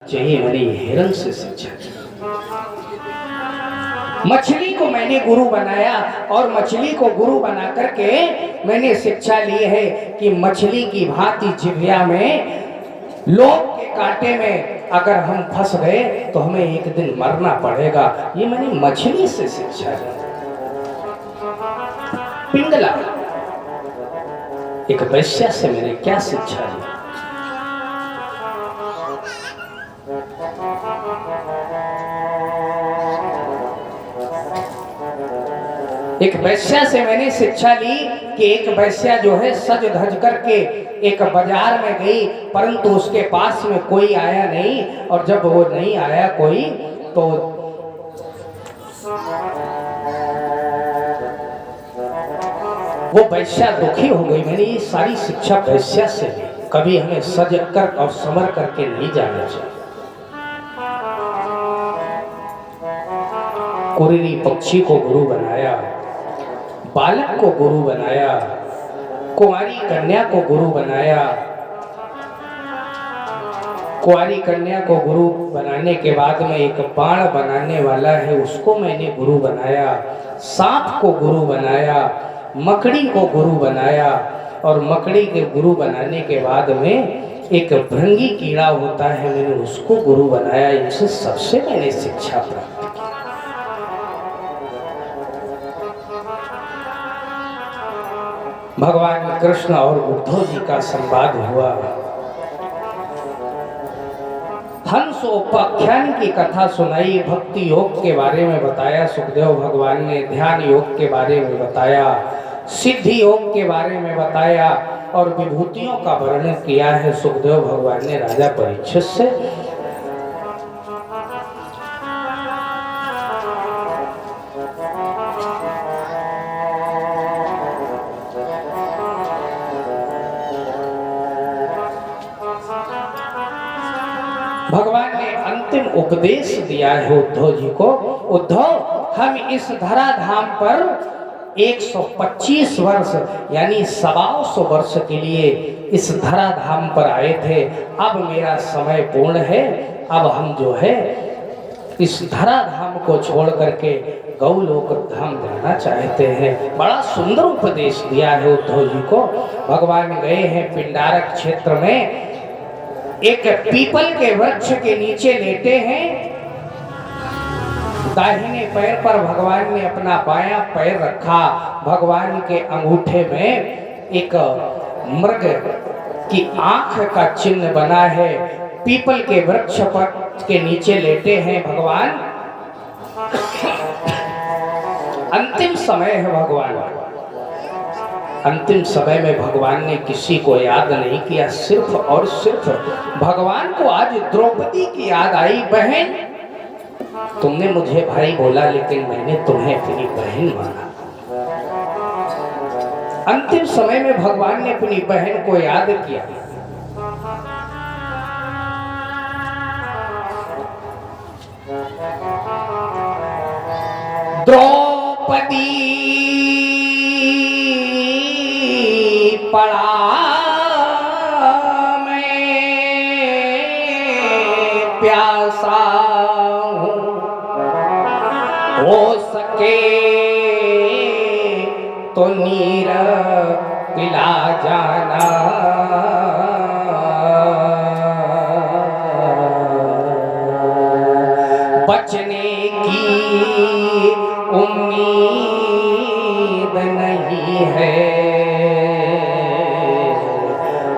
चाहिए मैंने हिरण से शिक्षा ली। मछली को मैंने गुरु बनाया और मछली को गुरु बना करके मैंने शिक्षा ली है कि मछली की भांति जिह्वा में लोग के कांटे में अगर हम फंस गए तो हमें एक दिन मरना पड़ेगा। ये मैंने मछली से शिक्षा ली। पिंगला एक वैश्या से मैंने क्या शिक्षा ली? एक वैश्या से मैंने शिक्षा ली कि एक वैश्या जो है सज धज करके एक बाजार में गई, परंतु उसके पास में कोई आया नहीं, और जब वो नहीं आया कोई तो वो वैश्या दुखी हो गई। मैंने ये सारी शिक्षा वैश्या से ली। कभी हमें सज कर और समर करके नहीं जाना चाहिए। कुरीरी पक्षी को गुरु बनाया, बालक को गुरु बनाया, कुंवारी कन्या को गुरु बनाया। कुंवारी कन्या को गुरु बनाने के बाद में एक बाण बनाने वाला है उसको मैंने गुरु बनाया। सांप को गुरु बनाया, मकड़ी को गुरु बनाया, और मकड़ी के गुरु बनाने के बाद में एक भृंगी कीड़ा होता है मैंने उसको गुरु बनाया। इनसे सबसे मैंने शिक्षा प्राप्त की। भगवान कृष्ण और उद्धव जी का संवाद हुआ। हंसोपाख्यान की कथा सुनाई, भक्ति योग के बारे में बताया सुखदेव भगवान ने, ध्यान योग के बारे में बताया, सिद्धि योग के बारे में बताया, और विभूतियों का वर्णन किया है सुखदेव भगवान ने राजा परीक्षित से। भगवान ने अंतिम उपदेश दिया है उद्धव जी को। उद्धव, हम इस धराधाम पर 125 वर्ष यानी 125 वर्ष के लिए इस धराधाम पर आए थे। अब मेरा समय पूर्ण है। अब हम जो है इस धराधाम को छोड़ करके गौलोक धाम जाना चाहते हैं। बड़ा सुंदर उपदेश दिया है उद्धव जी को। भगवान गए हैं पिंडारक क्षेत्र में, एक पीपल के वृक्ष के नीचे लेटे हैं। दाहिने पैर पर भगवान ने अपना बायां पैर रखा। भगवान के अंगूठे में एक मृग की आंख का चिन्ह बना है। पीपल के वृक्ष पर के नीचे लेटे हैं भगवान। अंतिम समय है भगवान। अंतिम समय में भगवान ने किसी को याद नहीं किया, सिर्फ और सिर्फ भगवान को आज द्रौपदी की याद आई। बहन, तुमने मुझे भाई बोला लेकिन मैंने तुम्हें अपनी बहन माना। अंतिम समय में भगवान ने अपनी बहन को याद किया। द्रौपदी पड़ा मैं प्यासा हूँ, हो सके तो नीर पिला जाना। बचने की उम्मीद नहीं है,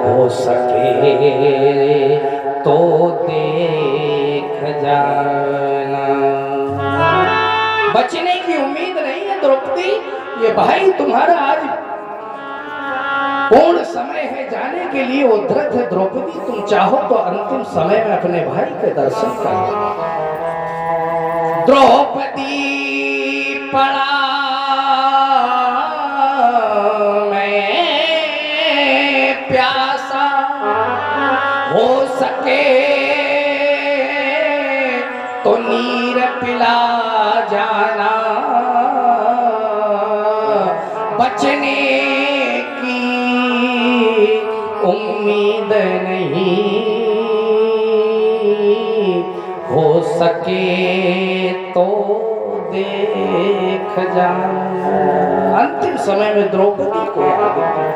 हो सके तो देख जाना। बचने की उम्मीद नहीं है द्रौपदी, ये भाई तुम्हारा आज पूर्ण समय है जाने के लिए उद्धत है। द्रौपदी, तुम चाहो तो अंतिम समय में अपने भाई के दर्शन कर लो। द्रौपदी पड़ा प्यासा, हो सके तो नीर पिला जाना। बचने की उम्मीद नहीं हो सके तो देख जा। अंतिम समय में द्रौपदी को याद किया।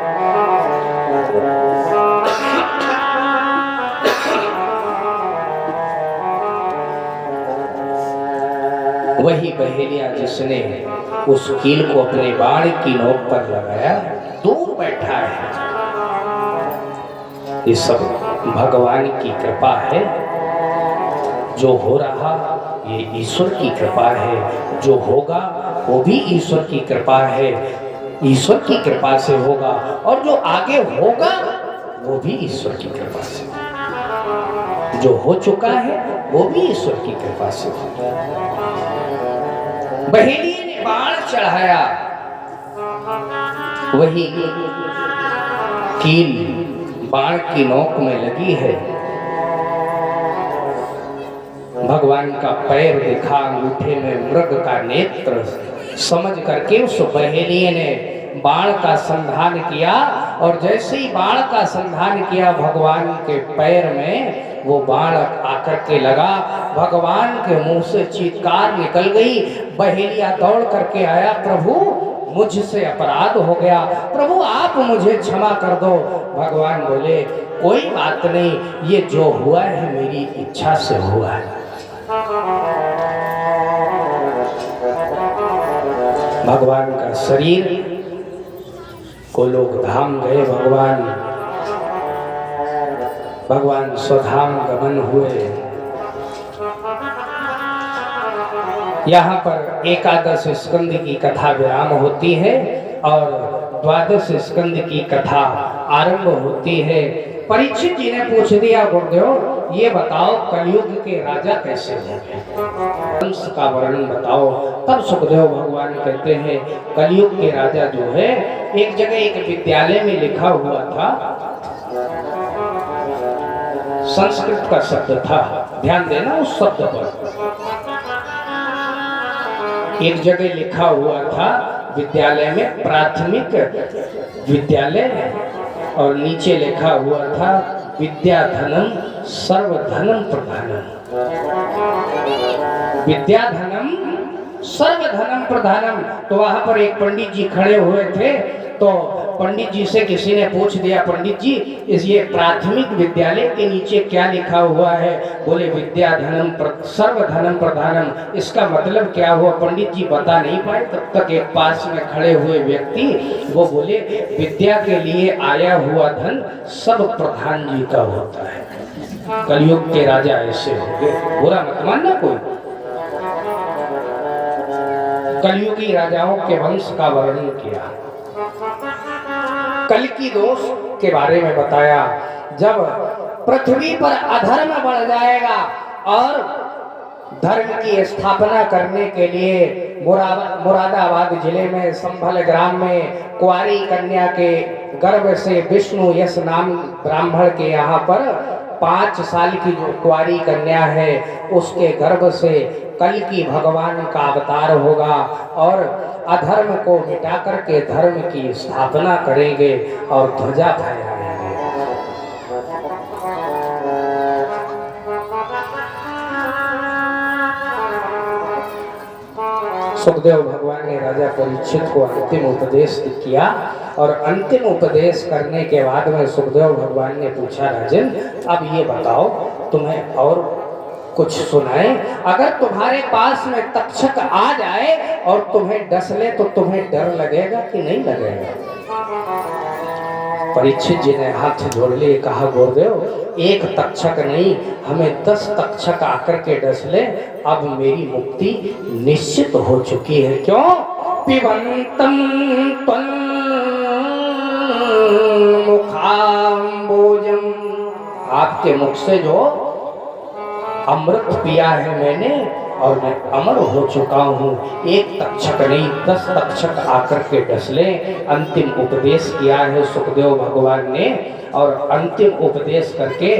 वही बहेलिया जिसने उस कील को अपने बाण की नोक पर लगाया, दूर बैठा है। ये सब भगवान की कृपा है। जो हो रहा ये ईश्वर की कृपा है, जो होगा वो भी ईश्वर की कृपा है, ईश्वर की कृपा से होगा, और जो आगे होगा वो भी ईश्वर की कृपा से, जो हो चुका है वो भी ईश्वर की कृपा से होगा। बहेलिए ने बाण चढ़ाया, वही कील बाण की नोक में लगी है। भगवान का पैर दिखा, अंगूठे में मृग का नेत्र समझ करके उस बहेलिए ने बाण का संधान किया, और जैसे ही बाण का संधान किया भगवान के पैर में वो बाण आकर के लगा। भगवान के मुंह से चीत्कार निकल गई। बहेलिया दौड़ करके आया, प्रभु मुझसे अपराध हो गया, प्रभु आप मुझे क्षमा कर दो। भगवान बोले कोई बात नहीं, ये जो हुआ है मेरी इच्छा से हुआ है। भगवान का शरीर को लोग धाम गए, भगवान स्वधाम गमन हुए। यहाँ पर एकादश स्कंद की कथा विराम होती है और द्वादश स्कंद की कथा आरंभ होती है। परीक्षित जी ने पूछ दिया, गुरुदेव ये बताओ कलयुग के राजा कैसे होंगे, वंश का वर्णन बताओ। तब सुखदेव भगवान कहते हैं कलयुग के राजा जो है, एक जगह एक विद्यालय में लिखा हुआ था, संस्कृत का शब्द था, ध्यान देना उस शब्द पर। एक जगह लिखा हुआ था विद्यालय में प्राथमिक विद्यालय, और नीचे लिखा हुआ था विद्याधनम सर्वधनम प्रधानम। विद्याधनम सर्वधनम प्रधानम। तो वहां पर एक पंडित जी खड़े हुए थे, तो पंडित जी से किसी ने पूछ दिया, पंडित जी इस ये प्राथमिक विद्यालय के नीचे क्या लिखा हुआ है? बोले विद्याधनम सर्वधनम प्रधानम। इसका मतलब क्या हुआ? पंडित जी बता नहीं पाए। तब तक एक पास में खड़े हुए व्यक्ति वो बोले विद्या के लिए आया हुआ धन सब प्रधान जी का होता है। कलयुग के राजा ऐसे होंगे, बुरा मत मानना कोई। कलयुगी राजाओं के वंश का वर्णन किया, कल की दोष के बारे में बताया। जब पृथ्वी पर अधर्म बढ़ जाएगा और धर्म की स्थापना करने के लिए मुरादाबाद जिले में संभल ग्राम में कुंवारी कन्या के गर्भ से विष्णु यश नाम ब्राह्मण के यहाँ पर 5 साल की जो कुंवारी कन्या है उसके गर्भ से कल की भगवान का अवतार होगा और अधर्म को मिटा करके धर्म की स्थापना करेंगे और ध्वजा फहराएंगे। सुखदेव भगवान ने राजा परीक्षित को अंतिम उपदेश किया और अंतिम उपदेश करने के बाद में सुखदेव भगवान ने पूछा, राजन अब ये बताओ तुम्हें और कुछ सुनाए? अगर तुम्हारे पास में तक्षक आ जाए और तुम्हें डस ले तो तुम्हें डर लगेगा कि नहीं लगेगा? परीक्षित जी ने हाथ जोड़ लिए, कहा गुरुदेव एक तक्षक नहीं, हमें 10 तक्षक आकर के डस ले, अब मेरी मुक्ति निश्चित हो चुकी है। क्यों? पिबंतम त्वं मुखाम्बोजम, आपके मुख से जो अमृत पिया है मैंने और मैं अमर हो चुका हूँ। एक तक्षक नहीं 10 तक्षक आकर के डस ले। अंतिम उपदेश किया है सुखदेव भगवान ने और अंतिम उपदेश करके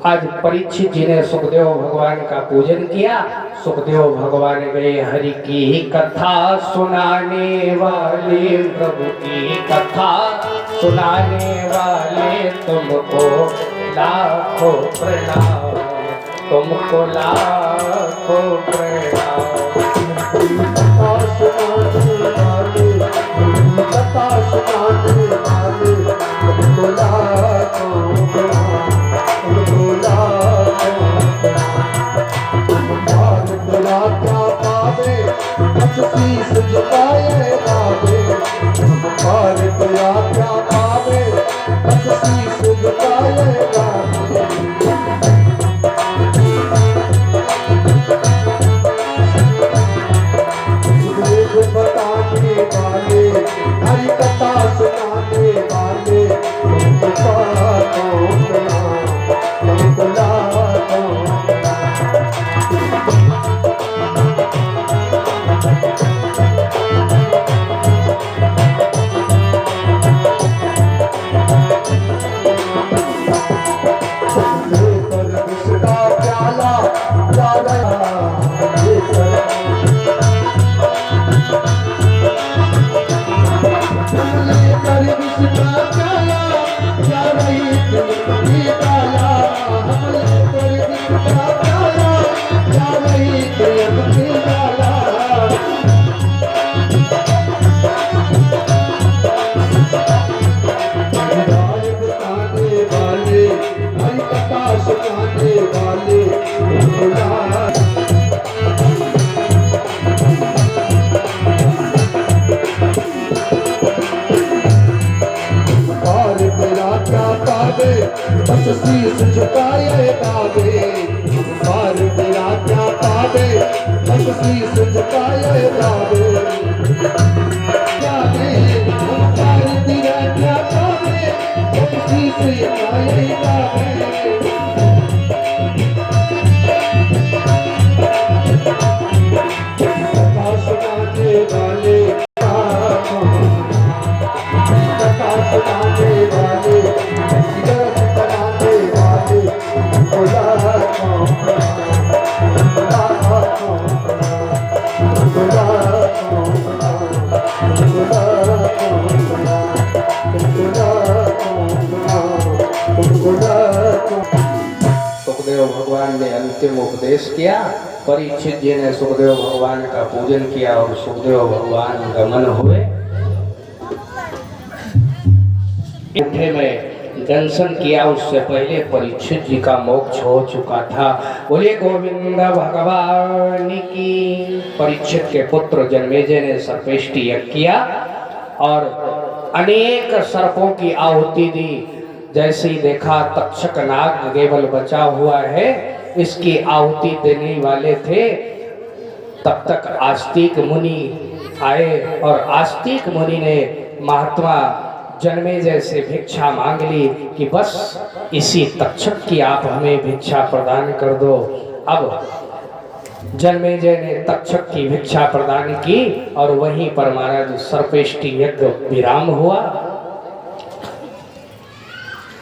आज परीक्षित जी ने सुखदेव भगवान का पूजन किया। सुखदेव भगवान गए हरि की कथा सुनाने वाले, प्रभु की कथा सुनाने वाले तुमको लाखों प्रणाम। तुमको लाखों प्रणाम। हरि कथा सुनाने वाले तुमको लाखों प्रणाम, तुमको लाखों बस शीश झुकाए गावे, और तेरा क्या पावे, बस शीश झुकाए गावे। जाने हमारे तेरा क्या पावे, बस शीश झुकाए गावे। कथा सुनाने वाले, कथा सुनाने वाले, सुखदेव भगवान ने अंतिम उपदेश किया। परीक्षित जी ने सुखदेव भगवान का पूजन किया और सुखदेव भगवान गमन हुए। उठे में दर्शन किया, उससे पहले परीक्षित जी का मोक्ष हो चुका था। बोले गोविंद भगवान की। परीक्षित के पुत्र जन्मेजय ने सर्पेष्टि यज्ञ किया और अनेक सर्पों की आहुति दी। जैसे ही देखा तक्षक नाग केवल बचा हुआ है, इसकी आहुति देने वाले थे, तब तक आस्तिक मुनि आए और आस्तिक मुनि ने महात्मा जन्मेजय से भिक्षा मांग ली कि बस इसी तक्षक की आप हमें भिक्षा प्रदान कर दो। अब जन्मेजय ने तक्षक की भिक्षा प्रदान की और वहीं पर महाराज सर्पेष्टि यज्ञ विराम हुआ।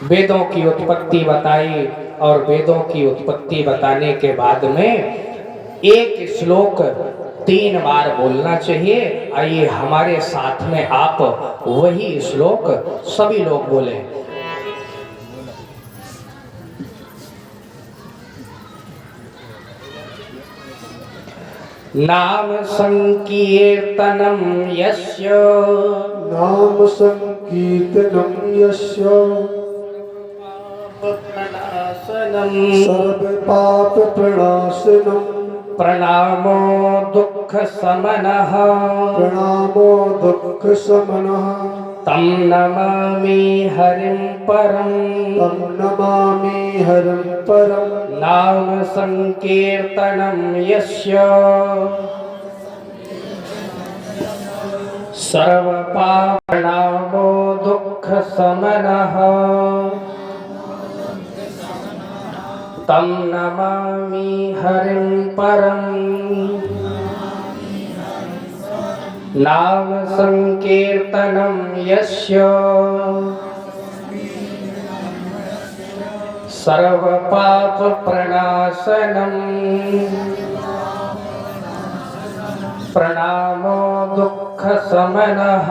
वेदों की उत्पत्ति बताई और वेदों की उत्पत्ति बताने के बाद में एक श्लोक 3 बार बोलना चाहिए। आइए हमारे साथ में आप वही श्लोक सभी लोग बोले। नाम संकीर्तनम यस्य, नाम संकीर्तनम यस्य, सर्व पाप प्रणाशनम, प्रणामो दुख समनः, प्रणामो दुख समनः, तम नमामि हरिं परम, तम नमामि हरिं परम। नाम संकीर्तनम यस्य, सर्व पाप प्रणामो दुख समनः, तम नमामि हरिं परम। नाम संकीर्तनम यस्य, सर्व पाप प्रणाशनम, प्रणामो दुख समनः,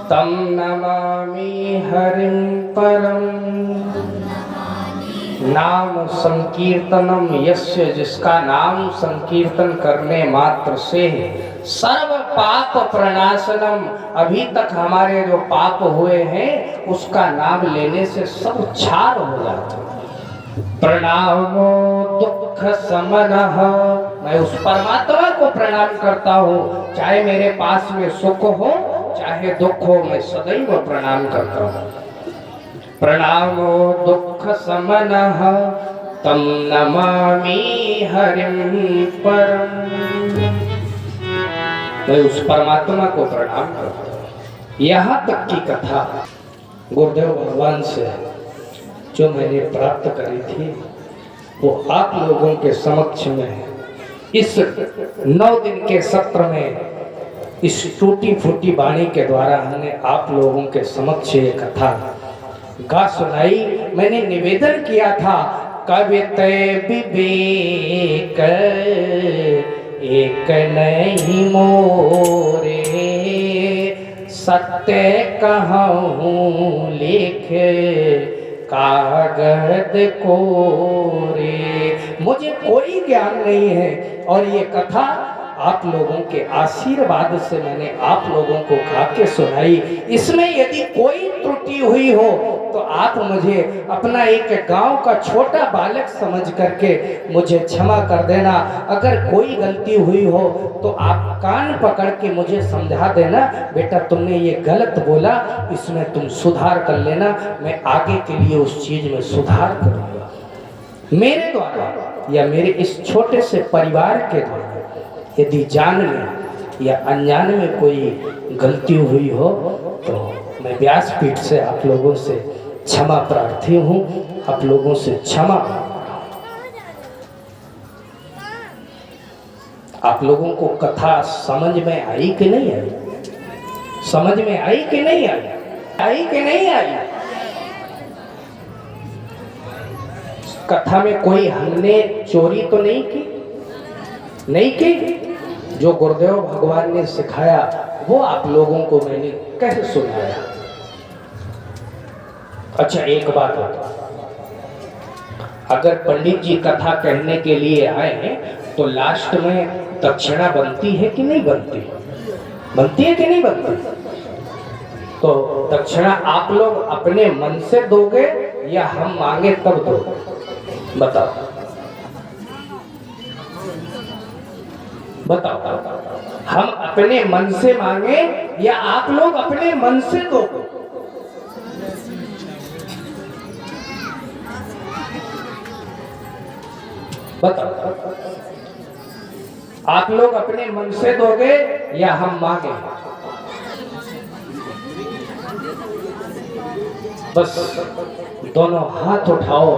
तम नमामि हरिं परम। नाम संकीर्तनम यस्य, जिसका नाम संकीर्तन करने मात्र से सर्व पाप प्रणाशनम, अभी तक हमारे जो पाप हुए हैं उसका नाम लेने से सब छार हो जाते। प्रणामो दुख समनः, मैं उस परमात्मा को प्रणाम करता हूँ, चाहे मेरे पास में सुख हो चाहे दुख हो, मैं सदैव प्रणाम करता हूँ। प्रणामो दुख समनः तम नमामि हरिं परम, मैं उस परमात्मा को प्रणाम करता हूँ। यहाँ तक की कथा गुरुदेव भगवान से जो मैंने प्राप्त करी थी वो आप लोगों के समक्ष में इस 9 दिन के सत्र में इस टूटी फूटी वाणी के द्वारा हमने आप लोगों के समक्ष ये कथा गा सुनाई। मैंने निवेदन किया था कविते विवेक एक नहीं मोरे, सत्य कहूँ लिखे कागज कोरे। मुझे कोई ज्ञान नहीं है और ये कथा आप लोगों के आशीर्वाद से मैंने आप लोगों को गा के सुनाई। इसमें यदि कोई त्रुटि हुई हो तो आप मुझे अपना एक गांव का छोटा बालक समझ करके मुझे क्षमा कर देना। अगर कोई गलती हुई हो तो आप कान पकड़ के मुझे समझा देना, बेटा तुमने ये गलत बोला, इसमें तुम सुधार कर लेना, मैं आगे के लिए उस चीज में सुधार करूँगा। मेरे द्वारा या मेरे इस छोटे से परिवार के द्वारा यदि जान में या अनजान में कोई गलती हुई हो तो मैं व्यासपीठ से आप लोगों से क्षमा प्रार्थी हूँ, आप लोगों से क्षमा। आप लोगों को कथा समझ में आई कि नहीं आई? समझ में आई कि नहीं आई? आई कि नहीं आई? कथा में कोई हमने चोरी तो नहीं की? नहीं की? जो गुरुदेव भगवान ने सिखाया वो आप लोगों को मैंने कैसे सुनाया। अच्छा एक बात बताओ, अगर पंडित जी कथा कहने के लिए आए हैं तो लास्ट में दक्षिणा बनती है कि नहीं बनती? बनती है कि नहीं बनती? तो दक्षिणा आप लोग अपने मन से दोगे या हम मांगे तब दोगे? बताओ बताओ, हम अपने मन से मांगे या आप लोग अपने मन से दो? बताओ, आप लोग अपने मन से दोगे या हम मांगे? बस दोनों हाथ उठाओ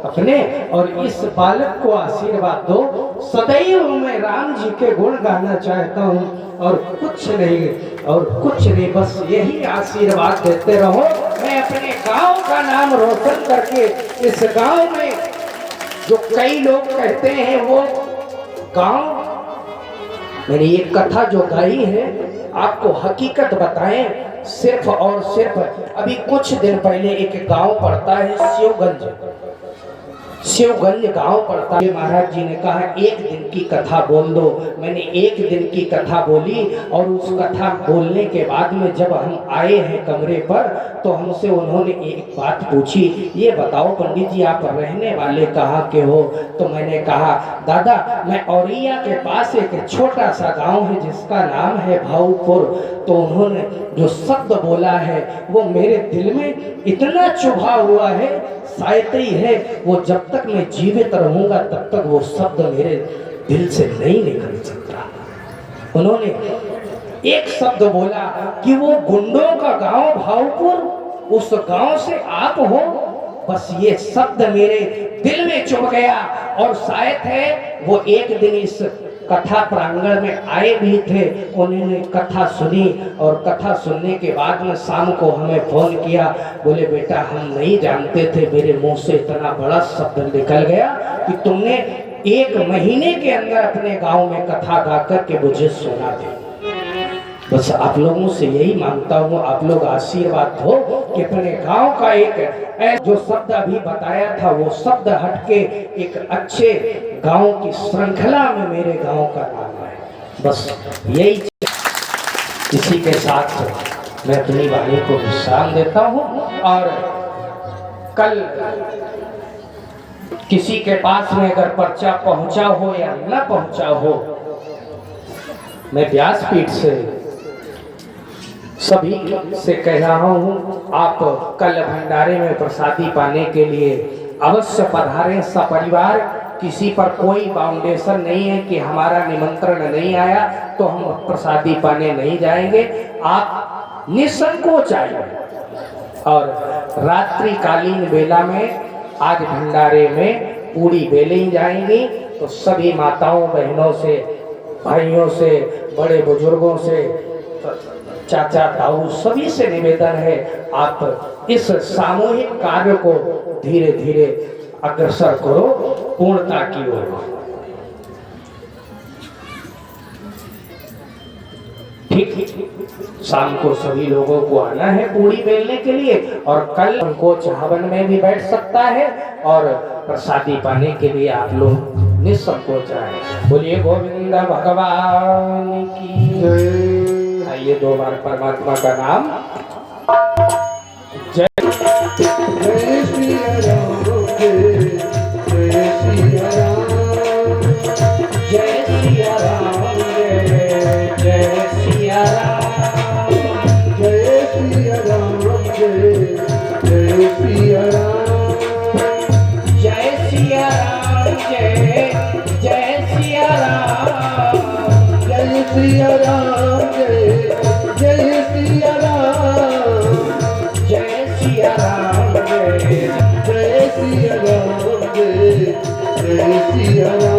अपने और इस बालक को आशीर्वाद दो। सदैव मैं राम जी के गुण गाना चाहता हूँ और कुछ नहीं, और कुछ नहीं, बस यही आशीर्वाद देते रहो। मैं अपने गांव का नाम रोशन करके इस गांव में जो कई लोग कहते हैं वो गांव, मैंने ये कथा जो गाई है आपको हकीकत बताएं, सिर्फ और सिर्फ अभी कुछ दिन पहले एक गांव पड़ता है शिवगंज गांव पड़ता है। महाराज जी ने कहा एक दिन की कथा बोल दो। मैंने एक दिन की कथा बोली और उस कथा बोलने के बाद में जब हम आए हैं कमरे पर तो हमसे उन्होंने एक बात पूछी, ये बताओ पंडित जी आप रहने वाले कहाँ के हो? तो मैंने कहा दादा मैं औरैया के पास एक छोटा सा गांव है जिसका नाम है भाऊपुर। तो उन्होंने जो शब्द बोला है वो मेरे दिल में इतना चुभा हुआ है, शायद ही है वो जब तक मैं जीवित रहूंगा तब तक वो शब्द मेरे दिल से नहीं निकल सकता। उन्होंने एक शब्द बोला कि वो गुंडों का गांव भाऊपुर, उस गांव से आप हो। बस ये शब्द मेरे दिल में चुभ गया और शायद है वो एक दिन इस कथा प्रांगण में आए भी थे, उन्होंने कथा सुनी और कथा सुनने के बाद में शाम को हमें फोन किया, बोले बेटा हम नहीं जानते थे, मेरे मुंह से इतना बड़ा शब्द निकल गया कि तुमने 1 महीने के अंदर अपने गांव में कथा गा कर के मुझे सुना दी। बस आप लोगों से यही मांगता हूँ, आप लोग आशीर्वाद दो कि अपने गांव का एक जो शब्द अभी बताया था वो शब्द हटके एक अच्छे गांव की श्रृंखला में मेरे गांव का नाम है। बस यही इसी के साथ मैं अपनी वाणी को विश्राम देता हूँ। और कल किसी के पास में अगर पर्चा पहुंचा हो या न पहुंचा हो, मैं व्यासपीठ से सभी से कह रहा हूँ, आप कल भंडारे में प्रसादी पाने के लिए अवश्य पधारें सपरिवार। किसी पर कोई बाउंडेशन नहीं है कि हमारा निमंत्रण नहीं आया तो हम प्रसादी पाने नहीं जाएंगे। आप निसंकोच आइए। और रात्रिकालीन बेला में आज भंडारे में पूरी बेलें जाएंगी, तो सभी माताओं बहनों से, भाइयों से, बड़े बुजुर्गों से, चाचा ताऊ सभी से निवेदन है, आप इस सामूहिक कार्य को धीरे धीरे अग्रसर करो पूर्णता की ओर। ठीक शाम को सभी लोगों को आना है पूरी बेलने के लिए, और कल उनको हवन में भी बैठ सकता है और प्रसादी पाने के लिए आप लोग निसंकोच आए। बोलिए गोविंद भगवान की जय। आइए दो बार परमात्मा का नाम जय। जय श्री राम, जय श्री राम, जय सिया राम, जय सिया राम, जय श्री राम, जय श्री राम, जय सिया राम, जय सिया राम, जय श्री राम, जय श्री राम, जय सिया राम, जय श्री राम, जय श्री राम।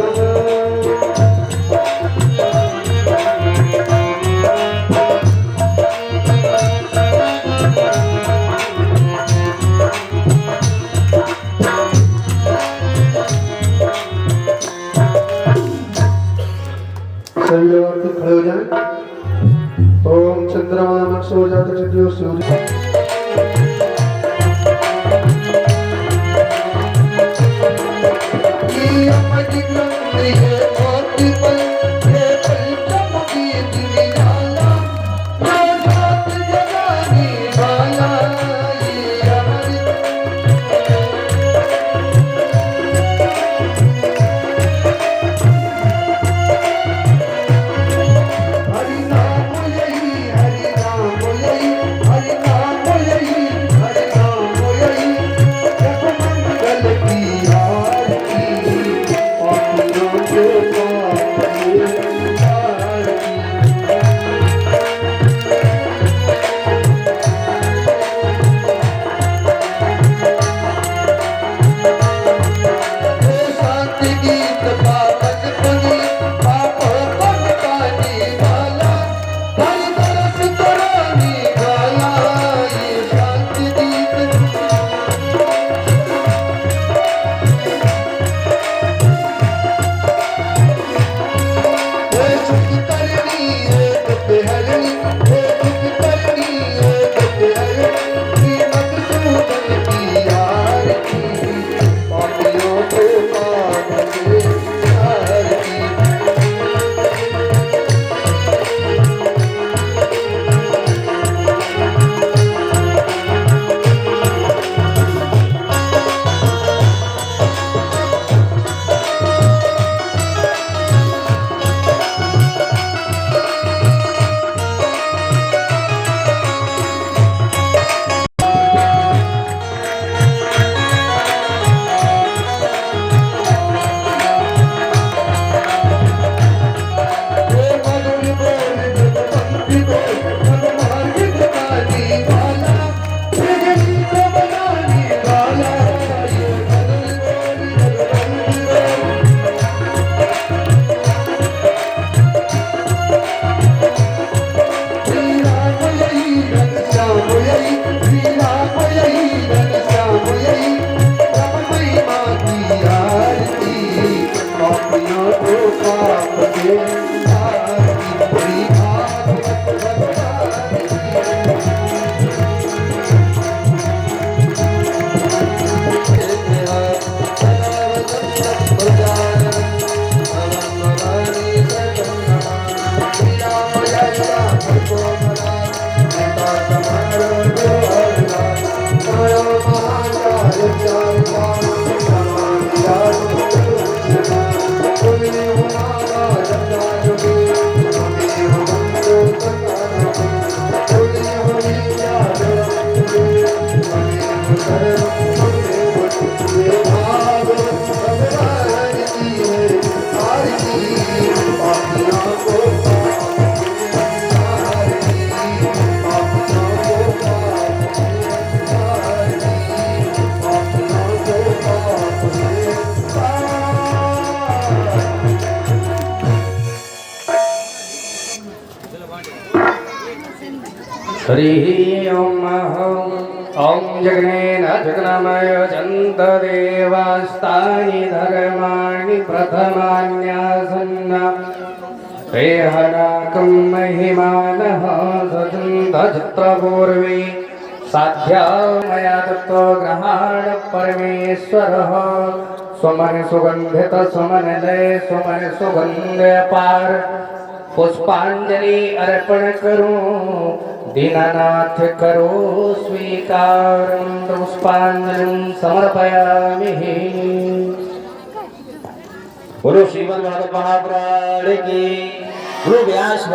सभी लोग आके खड़े हो जाएं। ओम चंद्रमा नमः सूर्य चंद्रो सूर्य हरि नाम हरि ओम ओम जगनेन जगनमय जन्त देवास्तानि धर्माणि प्रथमान्यासन्न रेहनाकं महिमानः सजन्त चित्रपूर्वे साध्या मया तत्त्व ग्रहाण परमेश्वरः स्वमन सुगंधित स्वमन लय स्वमन सुगंध पार पुष्पांजलि अर्पण करूं दीनानाथ करो स्वीकार पुष्पांजलिं समर्पयामि। बोलो श्रीमद् भागवत महापुराण की। गुरु व्यास